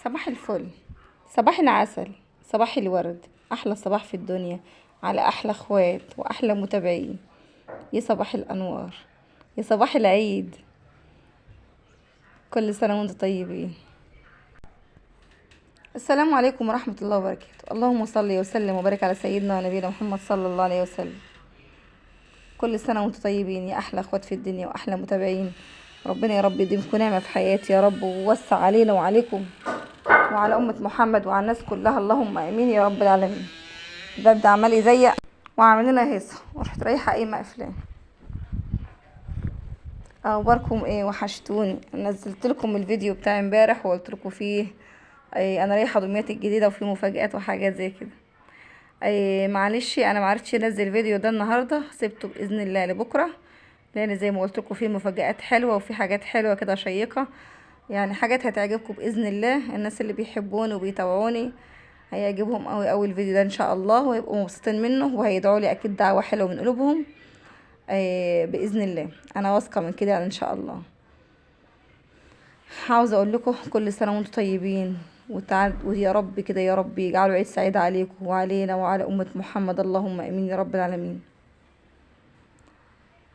صباح الفل، صباح العسل، صباح الورد، احلى صباح في الدنيا على احلى اخوات واحلى متابعين. يا صباح الانوار، يا صباح العيد. كل سنه وانتم طيبين. السلام عليكم ورحمه الله وبركاته. اللهم صل وسلم وبارك على سيدنا ونبينا محمد صلى الله عليه وسلم. كل سنه وانتم طيبين يا احلى اخوات في الدنيا واحلى متابعين. ربنا يا رب يديمكم نعمه في حياتي يا رب، ووسع علينا وعليكم وعلى أمة محمد وعلى الناس كلها، اللهم آمين يا رب العالمين. ده عمال يزيق وعامل لنا هيصة ورحت رايحة ايه مقفلاه. اخباركم ايه؟ وحشتوني. نزلت لكم الفيديو بتاع امبارح وقلت لكم فيه انا رايحه دمياط الجديده وفي مفاجآت وحاجات زي كده. معلش انا معرفتش انزل الفيديو ده النهارده، سبته باذن الله لبكره، لان زي ما قلت لكم فيه مفاجآت حلوه وفي حاجات حلوه كده شيقه، يعني حاجات هتعجبكم باذن الله. الناس اللي بيحبوني وبيتابعوني هيعجبهم قوي قوي الفيديو ده ان شاء الله، ويبقوا مبسوطين منه وهيدعوا لي اكيد دعوه حلوه من قلوبهم. باذن الله انا واثقه من كده يعني ان شاء الله. عاوزه اقول لكم كل سنه وانتم طيبين، ويا رب كده يا رب يجعلوا عيد سعيد عليكم وعلينا وعلى امه محمد، اللهم امين يا رب العالمين.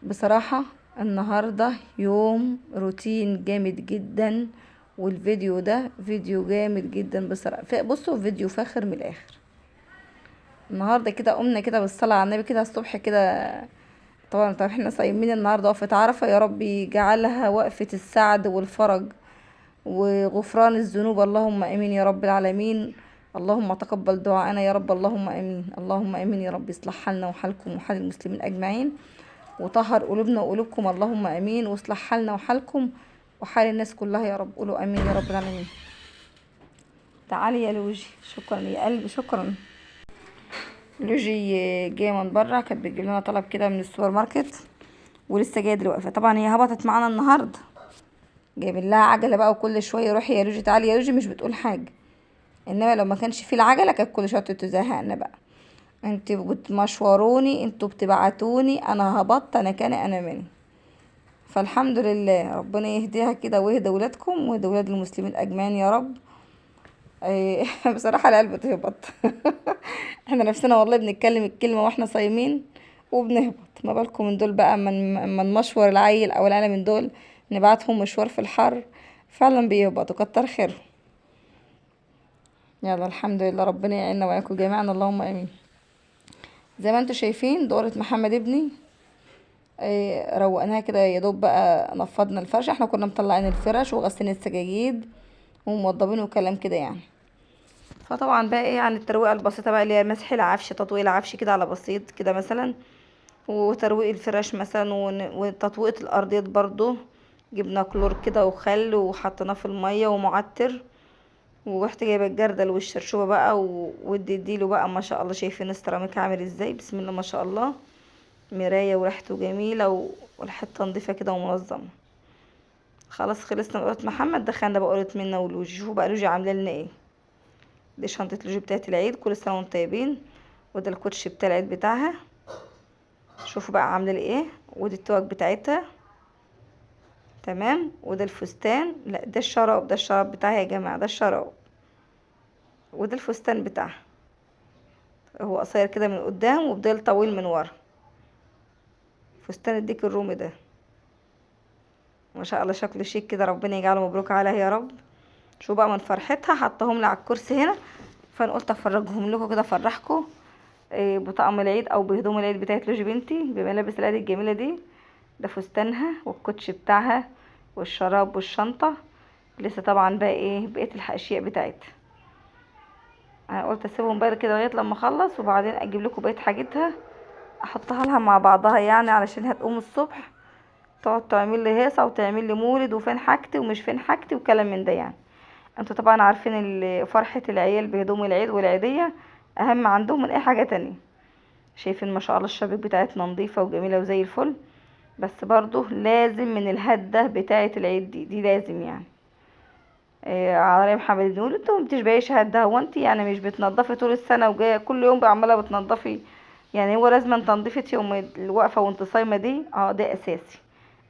بصراحه النهارده يوم روتين جامد جدا، والفيديو ده فيديو جامد جدا بصراحه. بصوا فيديو فاخر من الاخر. النهارده كده قمنا كده بالصلاه على النبي كده الصبح كده. طبعا احنا صايمين النهارده وقفه عرفه، يا رب يجعلها وقفه السعد والفرج وغفران الذنوب، اللهم امين يا رب العالمين. اللهم تقبل دعاءنا يا رب، اللهم امين، اللهم امين يا رب. يصلح حالنا وحالكم وحال المسلمين اجمعين، وطهر قلوبنا وقلوبكم، اللهم امين. واصلح حالنا وحالكم وحال الناس كلها يا رب، قولوا امين يا رب العالمين. تعالي يا لوجي، شكرا يا قلبي شكرا. لوجي جايه من بره، كانت بتجيب لنا طلب كده من السوبر ماركت ولسه جايه دلوقتي. طبعا هي هبطت معانا النهارده، جايبين لها عجله بقى، وكل شويه روحي يا لوجي تعالي يا لوجي، مش بتقول حاجه. انما لو ما كانش فيه العجله كانت كل شويه تزهقنا بقى. انتوا بتمشوروني، انتوا بتبعتوني، انا هبط، انا كان انا مني. فالحمد لله ربنا يهديها كده ويهدى ولادكم ويهدى ولاد المسلمين اجمعين يا رب. بصراحه القلب تهبط. احنا نفسنا والله بنتكلم الكلمه واحنا صايمين وبنهبط، ما بالكم من دول بقى من مشوار العيل او العيله من دول نبعتهم مشوار في الحر، فعلا بيهبطوا. كتر خير. يلا الحمد لله، ربنا يعيننا وياكم جميعا، اللهم امين. زي ما انتوا شايفين دورة محمد ابني، روقناها كده يا دوب بقى، نفضنا الفرش. احنا كنا مطلعين الفرش وغسلين السجاجيد وموضبين وكلام كده يعني. فطبعا بقى ايه عن الترويقه البسيطه بقى، اللي هي مسح العفش، تطويق العفش كده على بسيط كده مثلا، وترويق الفراش مثلا، وتطويقة الارضيات برضو. جبنا كلور كده وخل وحطيناه في الميه ومعطر، ورحت جايبه الجردل والشرشوبه بقى وديله بقى. ما شاء الله شايفين السيراميك عامل ازاي، بسم الله ما شاء الله. مرايه وريحته جميله والحته نضيفه كده ومنظمه. خلاص خلصنا من قرة محمد، دخلنا بقى قرة منا ولوجي. شوفوا بقى لوجي عامله لنا ايه. دي شنطه لوجي بتاعت العيد، كل سنه وانتم طيبين. وده الكوتش بتاع العيد بتاعها، شوفوا بقى عامله لي ايه. ودي التوك بتاعتها تمام. وده الفستان، لا ده الشراب، ده الشراب بتاعها يا جماعه، ده الشراب. وده الفستان بتاعها، هو قصير كده من قدام وبديل طويل من ورا. فستان الديك الرومي ده ما شاء الله شكله شيك كده، ربنا يجعله مبروك عليها يا رب. شو بقى من فرحتها حطهم لي على الكرسي هنا، فانا قلت افرجهم لكم كده، افرحكم بطقم العيد او بهدوم العيد بتاعت لوجي بنتي، بملابس العيد الجميله دي. ده فستانها والكوتش بتاعها والشراب والشنطه. لسه طبعا بقى ايه بقيه الاشياء بتاعتها. انا قلت اسيبهم بقى كده لغايه لما اخلص، وبعدين اجيب لكم بقيه حاجتها احطها لها مع بعضها، يعني علشان هتقوم الصبح تقعد تعمل لي هيصه وتعمل لي مولد، وفين حاجتي ومش فين حاجتي وكلام من ده يعني. انتوا طبعا عارفين فرحه العيال بهدوم العيد والعيديه اهم عندهم من اي حاجه تانية. شايفين ما شاء الله الشبابيك بتاعتنا نظيفه وجميله وزي الفل. بس برضو لازم من الهده بتاعه العيد دي لازم يعني. على رأي محمد بنقول انتوا مبتشبهيش هده، هو انت يعني مش بتنضفي طول السنه وجايه كل يوم بقى عماله بتنضفي؟ يعني هو لازم تنظيفة يوم الوقفه وانت صايمه دي؟ ده اساسي.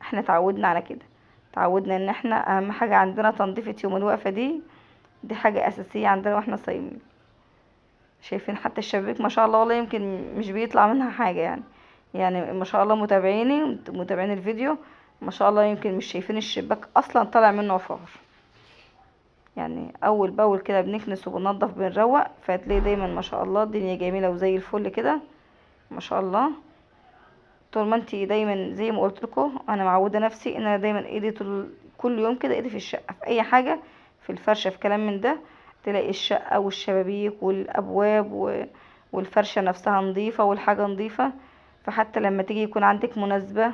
احنا اتعودنا على كده، اتعودنا ان احنا اهم حاجه عندنا تنظيفة يوم الوقفه دي. دي حاجة اساسية عندنا واحنا صايمين. شايفين حتى الشبابيك ما شاء الله، والله يمكن مش بيطلع منها حاجة يعني. يعني ما شاء الله متابعيني متابعين الفيديو ما شاء الله يمكن مش شايفين الشباك اصلا طالع منه عفار. يعني اول باول كده بنكنس وبننضف بنروق، فهتلاقي دايما ما شاء الله الدنيا جميلة وزي الفل كده ما شاء الله. طول ما انتي دايما زي ما قلت لكم، انا معوده نفسي ان انا دايما ايدي طول كل يوم كده ايدي في الشقه في اي حاجه، في الفرشه في كلام من ده، تلاقي الشقه والشبابيك والابواب والفرشه نفسها نظيفه والحاجه نظيفه. فحتى لما تيجي يكون عندك مناسبه،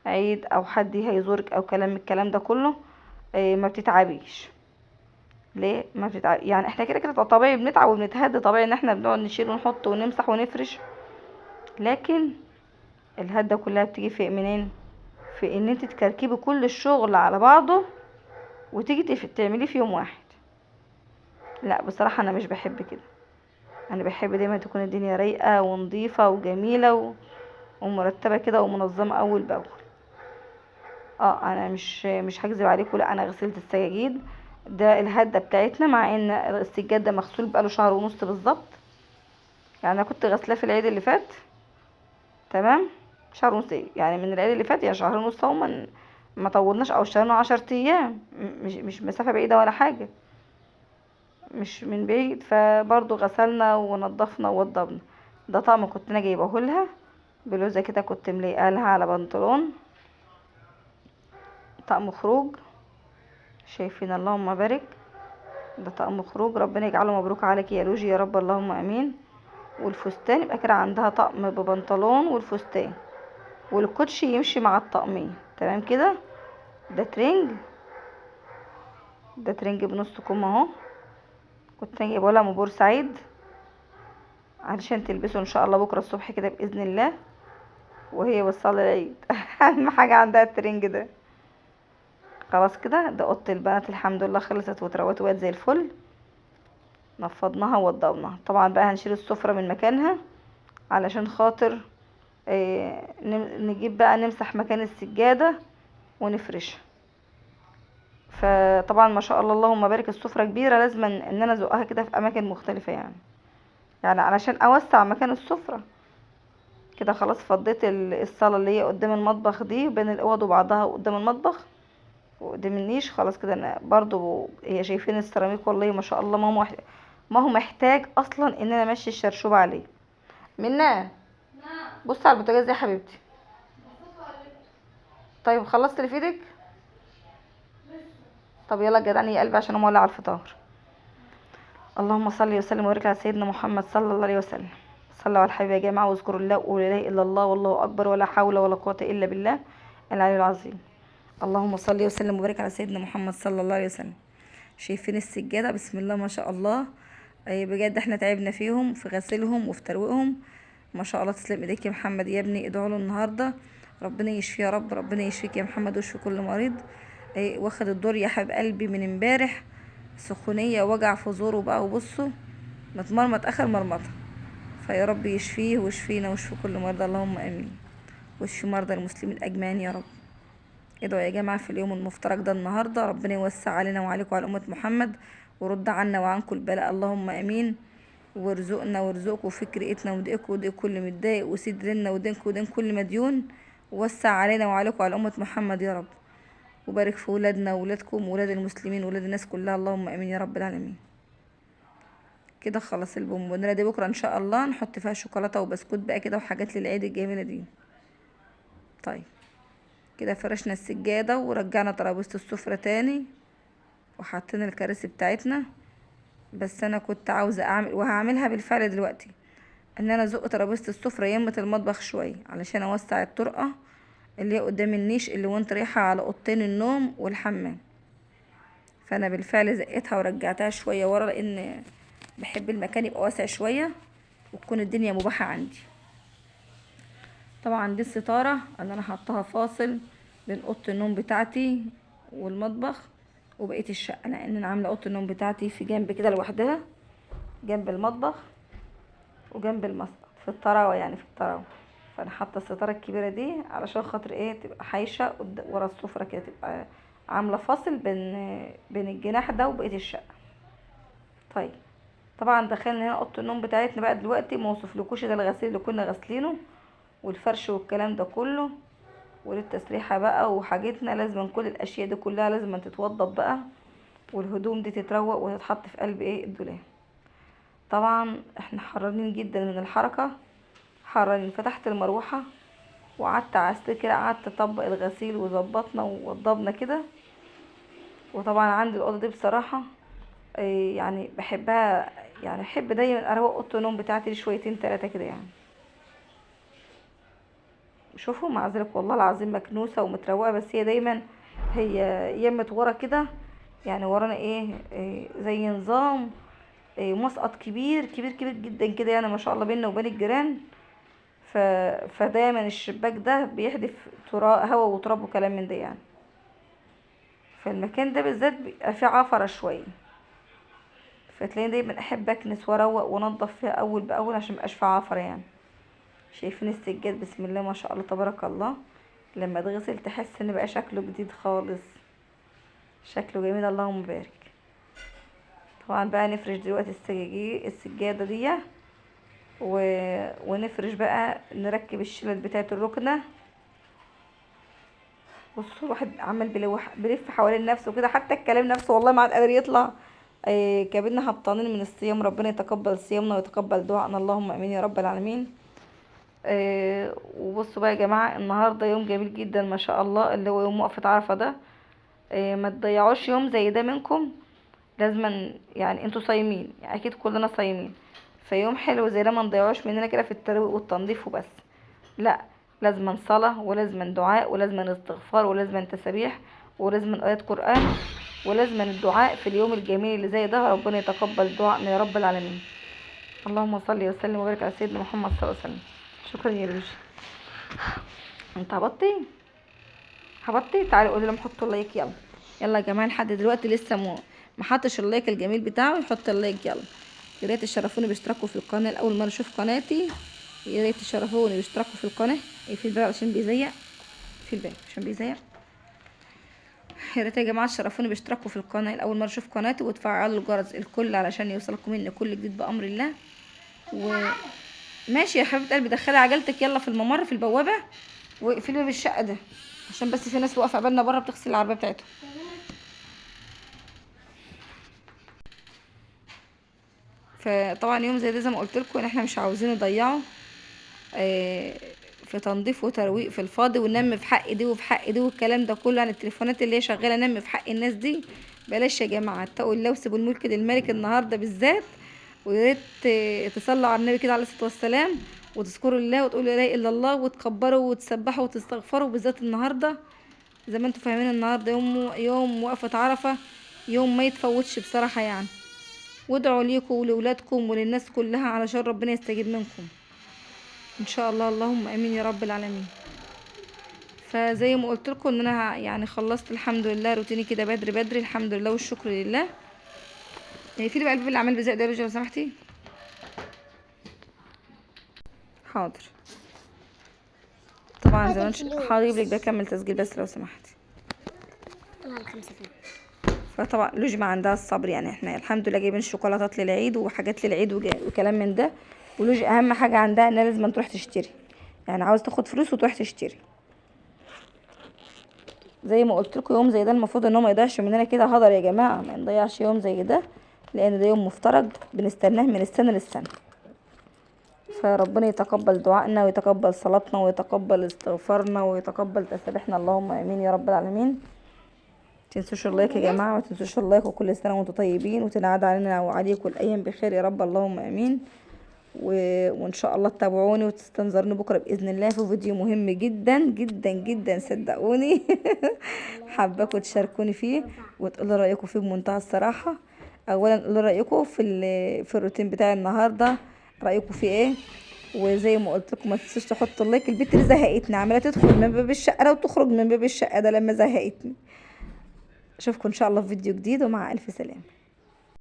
عيد او حد هيزورك او كلام الكلام ده كله، ما بتتعبيش. ليه ما بتتعب؟ يعني احنا كده كده طبيعي بنتعب وبنتهد، طبيعي ان احنا بنقعد نشيل ونحط ونمسح ونفرش، لكن الهدة كلها بتيجي في منين؟ في ان انت تكركبي كل الشغل على بعضه وتيجي تعمليه في يوم واحد. لا بصراحة انا مش بحب كده. انا بحب دايما تكون الدنيا رايقة ونظيفة وجميلة ومرتبة كده ومنظمة اول باول. اه انا مش هكذب عليكم، لا انا غسلت السجاجيد. ده الهدة بتاعتنا، مع ان السجاد ده مغسول بقاله شهر ونص بالظبط. يعني انا كنت غسلاه في العيد اللي فات، تمام. شهر ونص ايه يعني، من العيد اللي فات يعني شهر ونص اهو، ما طولناش او اشتغلنا 10 ايام، مش مسافة بعيدة ولا حاجة، مش من بعيد. فبرضه غسلنا ونضفنا ووضبنا. ده طقم كنت انا جايبه لها، بلوزة كده كنت ملاقيها لها على بنطلون، طقم خروج. شايفين اللهم بارك، ده طقم خروج، ربنا يجعله مبروك عليك يا لوجي يا رب اللهم امين. والفستان يبقى كده عندها طقم ببنطلون والفستان، والكوتشي يمشي مع الطقمين تمام كده. ده ترنج، ده ترنج بنص كم اهو، كنت انا جايبه لها من بورسعيد علشان تلبسه ان شاء الله بكره الصبح كده باذن الله، وهي بتصلي العيد. اهم حاجه عندها الترنج ده. خلاص كده، ده اوضه البنات الحمد لله خلصت واتروت وقت زي الفل. نفضناها ووضبناها. طبعا بقى هنشيل السفره من مكانها علشان خاطر نجيب بقى نمسح مكان السجاده ونفرشها. فطبعا ما شاء الله اللهم بارك السفره كبيره، لازم ان انا ازقها كده في اماكن مختلفه يعني، يعني علشان اوسع مكان السفره. كده خلاص فضيت الصاله اللي هي قدام المطبخ دي بين الاوض وبعضها قدام المطبخ وقدام النيش. خلاص كده انا برضو هي شايفين السيراميك والله ما شاء الله، ما هو محتاج اصلا ان انا امشي الشرشوب عليه. منا بص على البوتاجاز يا حبيبتي. طيب خلصت اللي في ايدك؟ طب يلا جدعني يا قلبي عشان انا مولع على الفطار. اللهم صل وسلم وبارك على سيدنا محمد صلى الله عليه وسلم. صلوا على الحبيب يا جماعه، واذكروا الله وقولوا لا اله الا الله والله اكبر ولا حول ولا قوه الا بالله العلي العظيم. اللهم صل وسلم وبارك على سيدنا محمد صلى الله عليه وسلم. شايفين السجاده بسم الله ما شاء الله، اي بجد احنا تعبنا فيهم في غسيلهم وفي ترويقهم. ما شاء الله تسلم ايديك يا محمد يا ابني، ادعوا له النهارده ربنا يشفيه يا رب، ربنا يشفيك يا محمد ويشفي كل مريض. اي واخد الدور يا حبيب قلبي من امبارح، سخونيه وجع في زوره بقى، وبصوا متمرمط اخر مرمطه. فيا رب يشفيه ويشفينا ويشفي كل مرضى اللهم امين، ويشفي مرضى المسلمين اجمعين يا رب. ادعوا يا جماعة في اليوم المفترج ده النهاردة، ربنا يوسع علينا وعليكم وعلى أمة محمد، ورد عنا وعنكم البلاء اللهم امين. وارزقنا وارزقكم في كريتنا ودقكم ودق كل متضايق، وسد ديننا ودينكم ودين كل مديون، ووسع علينا وعليكم وعلى أمة محمد يا رب. وبارك في ولادنا وولادكم وولاد المسلمين وولاد الناس كلها اللهم امين يا رب العالمين. كده خلاص البونبونيرة دي بكرة ان شاء الله نحط فيها شوكولاتة وبسكوت بقى كده وحاجات للعيد الجميلة دي. طيب كده فرشنا السجادة ورجعنا ترابيزة السفرة تاني وحطينا الكراسي بتاعتنا. بس انا كنت عاوزة اعمل وهعملها بالفعل دلوقتي، ان انا ازق ترابيزة السفرة يمة المطبخ شوية علشان اوسع الطرقة اللي هي قدام النيش اللي وانت رايحة على اوضتين النوم والحمام. فانا بالفعل زقتها ورجعتها شوية ورا، لان بحب المكان يبقى واسع شوية وتكون الدنيا مباحة عندي. طبعا دي الستارة اللي انا حطها فاصل بين اوضة النوم بتاعتي والمطبخ وبقية الشقة، لان انا عاملة اوضة النوم بتاعتي في جنب كده لوحدها جنب المطبخ وجنب المسقط في الطراوة، يعني في الطراوة. فانا حاطة الستارة الكبيرة دي علشان خاطر ايه، تبقى حايشة ورا السفرة كده، تبقى عاملة فاصل بين الجناح ده وبقية الشقة. طيب طبعا دخلنا هنا اوضه النوم بتاعتنا بقى دلوقتي، ما وصفلكوش ده الغسيل اللي كنا غاسلينه والفرش والكلام ده كله وللتسريحه بقى وحاجتنا، لازم كل الاشياء دي كلها لازم تتوضب بقى، والهدوم دي تتروق وتتحط في قلب ايه الدولاب. طبعا احنا حرانين جدا من الحركه، حرانين. فتحت المروحه وقعدت عست كده، قعدت اطبق الغسيل وظبطنا ووضبنا كده. وطبعا عندي الاوضه دي بصراحه يعني بحبها، يعني احب دايما اروق اوضه النوم بتاعتي شويتين تلاتة كده يعني. شوفوا مع ذلك والله العظيم مكنوسه ومتروقه، بس هي دايما هي يمت ورا كده، يعني ورانا إيه زي نظام مسقط كبير كبير كبير جدا كده، يعني ما شاء الله بيننا وبين الجيران. ف... فدايما الشباك ده بيحدف هوا وتراب وكلام من ده يعني. فالمكان ده بالذات بيبقى فيه عفرة شوية، فتلاقيني دايما احب اكنس واروق وانضف فيها اول باول عشان مبقاش فيها عفرة يعني. شايفين السجاد بسم الله ما شاء الله تبارك الله، لما اتغسل تحس ان بقى شكله جديد خالص، شكله جميل اللهم بارك. طبعا بقى نفرش دلوقتي السجادة دي ونفرش بقى، نركب الشلت بتاعت الركنة. بصوا الواحد عمال بيلف حوالين نفسه كده، حتى الكلام نفسه والله ما عاد قادر يطلع. كابدنا هبطانين من الصيام، ربنا يتقبل صيامنا ويتقبل دعائنا اللهم امين يا رب العالمين. وبصوا بقى يا جماعه، النهارده يوم جميل جدا ما شاء الله، اللي هو يوم وقفه عرفه ده. ما تضيعوش يوم زي ده منكم، لازما يعني انتوا صايمين، يعني اكيد كلنا صايمين، فيوم حلو زي ده ما نضيعوش مننا كده في الترويق والتنظيف وبس. لا، لازما صلاة ولازما دعاء ولازما استغفار ولازما تسبيح ولازما آيات قرآن ولازما الدعاء في اليوم الجميل اللي زي ده. ربنا يتقبل دعائنا يا رب العالمين. اللهم صل وسلم وبارك على سيدنا محمد صلى الله عليه وسلم. شكرا يا روجي. انت هبطي تعالي قولي لهم حطوا اللايك يلا. يلا يا جماعه، لحد دلوقتي لسه ما حطش اللايك الجميل بتاعه، يحط اللايك يلا. يا ريت تشرفوني باشتراككم في القناه، اول مره اشوف قناتي يا ريت تشرفوني باشتراككم في القناه. في الباب عشان بيزيق، في الباب عشان بيزيق. يا ريت يا جماعه تشرفوني باشتراككم في القناه اول مره اشوف قناتي، وتفعلوا الجرس الكل علشان يوصلكم مني كل جديد بامر الله. ماشي يا حبيبه قلبي، دخلي عجلتك يلا في الممر في البوابه، واقفلي باب الشقه ده عشان بس في ناس واقفه قبالنا بره بتغسل العربيه بتاعتهم. فطبعا يوم زي ده زي ما قلت لكم ان احنا مش عاوزين نضيعه في تنظيف وترويق في الفاضي، وننمي في حق دي وفي حق دي والكلام ده كله عن التليفونات اللي هي شغاله، ننمي في حق الناس دي. بلاش يا جماعه، اتقوا الله وسيبوا الملك للملك النهارده بالذات. ويا ريت تصلوا على النبي كده عليه الصلاه والسلام، وتذكروا الله وتقولوا لا اله الا الله وتكبروا وتسبحوا وتستغفروا، بالذات النهارده زي ما انتم فاهمين. النهارده يوم وقفه عرفه، يوم ما يتفوتش بصراحه يعني. وادعوا ليكم ولولادكم وللناس كلها علشان ربنا يستجيب منكم ان شاء الله اللهم امين يا رب العالمين. فزي ما قلت لكم ان انا يعني خلصت الحمد لله روتيني كده بدري بدري الحمد لله والشكر لله. في لي بقى الباب اللي عمال بيزق ده يا رجل لو سمحتي. حاضر طبعا زمان حاضر اجيب لك بكمل تسجيل بس لو سمحتي. فطبعا لوجي عندها الصبر، يعني احنا الحمد لله جايبين شوكولاتات للعيد وحاجات للعيد وكلام من ده. ولوجي اهم حاجه عندها انها لازم تروح تشتري، يعني عاوز تاخد فلوس وتروح تشتري. زي ما قلت لكم يوم زي ده المفروض ان هو ما يضيعش مننا كده هدر يا جماعه، ما نضيعش يوم زي ده، لان ده يوم مفترض بنستناه من السنه للسنه. فربنا يتقبل دعائنا ويتقبل صلاتنا ويتقبل استغفارنا ويتقبل تسبيحنا اللهم امين يا رب العالمين. متنسوش اللايك يا جماعه، متنسوش اللايك، وكل سنه وانتم طيبين وتنعاد علينا وعليكم الايام بخير يا رب اللهم امين. وان شاء الله تتابعوني وتستنظروني بكره باذن الله في فيديو مهم جدا جدا جدا صدقوني. حاباكم تشاركوني فيه وتقولوا رايكم فيه بمنتهى الصراحه. اولا قولوا رايكم في الروتين بتاع النهارده، رايكم فيه ايه. وزي ما قلت لكم ما تنسوش تحطوا اللايك. البنت اللي زهقتني عماله تدخل من باب الشقه ده وتخرج من باب الشقه ده لما زهقتني. اشوفكم ان شاء الله في فيديو جديد ومع الف سلامه.